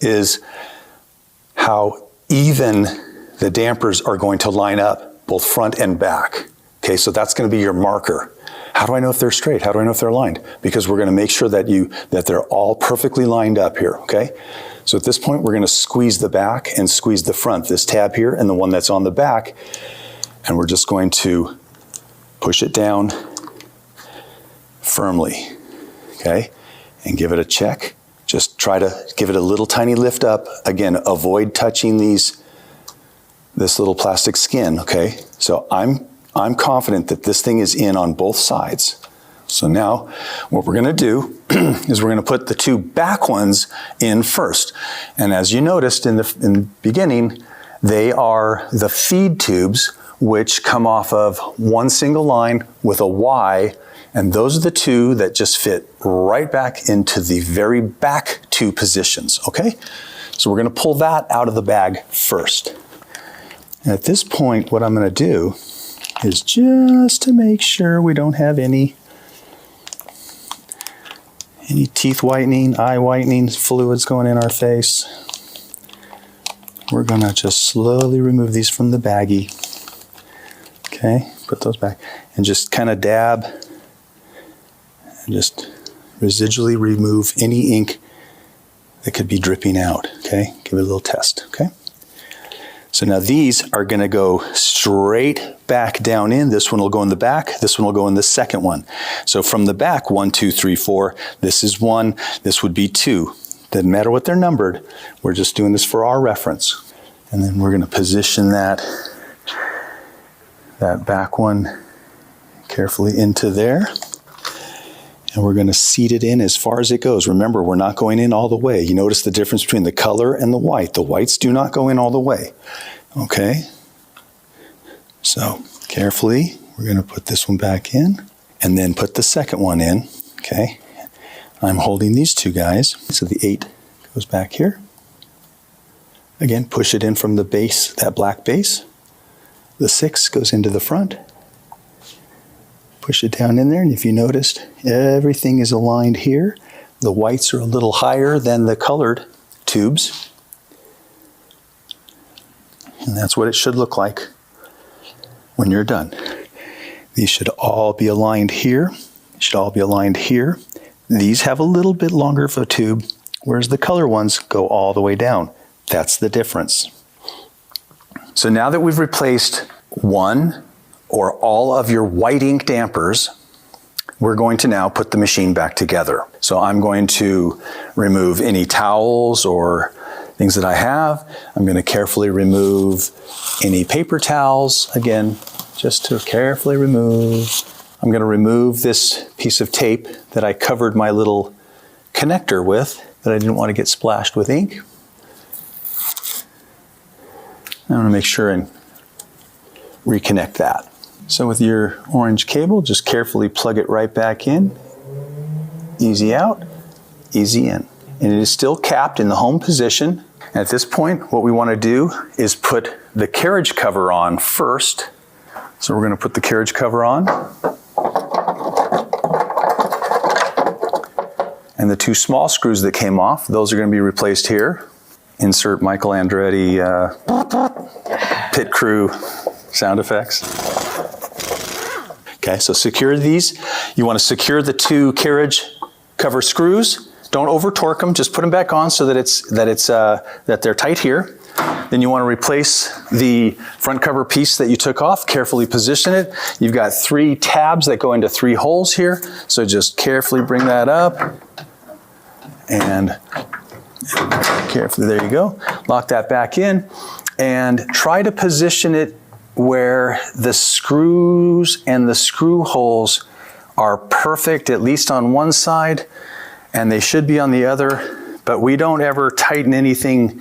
is how even the dampers are going to line up, both front and back. Okay, so that's going to be your marker. How do I know if they're straight? How do I know if they're aligned? Because we're going to make sure that they're all perfectly lined up here, okay? So at this point, we're going to squeeze the back and squeeze the front, this tab here and the one that's on the back, and we're just going to push it down firmly, okay? And give it a check. Just try to give it a little tiny lift up. Again, avoid touching this little plastic skin, okay? So I'm confident that this thing is in on both sides. So now what we're gonna do is we're gonna put the two back ones in first. And as you noticed in the beginning, they are the feed tubes which come off of one single line with a Y, and those are the two that just fit right back into the very back two positions, okay? So we're gonna pull that out of the bag first. And at this point, what I'm gonna do is just to make sure we don't have any teeth whitening, eye whitening fluids going in our face. We're gonna just slowly remove these from the baggie. Okay, put those back and just kind of dab and just residually remove any ink that could be dripping out, okay? Give it a little test, okay? So now these are gonna go straight back down in. This one will go in the back, this one will go in the second one. So from the back, 1, 2, 3, 4, this is 1, this would be 2. Doesn't matter what they're numbered, we're just doing this for our reference. And then we're gonna position that back one carefully into there. And we're gonna seat it in as far as it goes. Remember, we're not going in all the way. You notice the difference between the color and the white. The whites do not go in all the way, okay? So carefully, we're gonna put this one back in and then put the second one in, okay? I'm holding these two guys. So the 8 goes back here. Again, push it in from the base, that black base. The 6 goes into the front. Push it down in there, and if you noticed, everything is aligned here. The whites are a little higher than the colored tubes. And that's what it should look like when you're done. These should all be aligned here. Should all be aligned here. These have a little bit longer of a tube, whereas the color ones go all the way down. That's the difference. So now that we've replaced one or all of your white ink dampers, we're going to now put the machine back together. So I'm going to remove any towels or things that I have. I'm going to carefully remove any paper towels, again, just to carefully remove. I'm going to remove this piece of tape that I covered my little connector with that I didn't want to get splashed with ink. I want to make sure and reconnect that. So with your orange cable, just carefully plug it right back in. Easy out, easy in. And it is still capped in the home position. And at this point, what we want to do is put the carriage cover on first. So we're going to put the carriage cover on. And the two small screws that came off, those are going to be replaced here. Insert Michael Andretti pit crew sound effects. Okay, so secure these. You want to secure the two carriage cover screws. Don't over torque them, just put them back on so that they're tight here. Then you want to replace the front cover piece that you took off, carefully position it. You've got 3 tabs that go into 3 holes here, so just carefully bring that up and carefully, there you go. Lock that back in and try to position it where the screws and the screw holes are perfect, at least on one side, and they should be on the other, but we don't ever tighten anything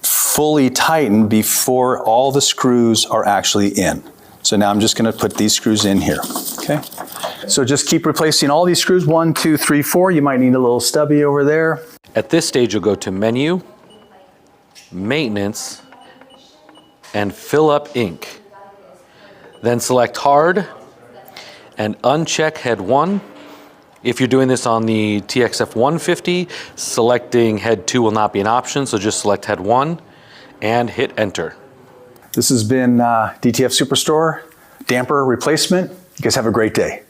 fully tightened before all the screws are actually in. So now I'm just going to put these screws in here, okay? So just keep replacing all these screws, 1, 2, 3, 4. You might need a little stubby over there. At this stage, you'll go to Menu, Maintenance, and Fill Up Ink. Then select Hard and uncheck Head 1 If you're doing this on the TXF 150, selecting head 2 will not be an option, so just select head 1 and hit enter. This has been DTF Superstore damper replacement. You guys have a great day.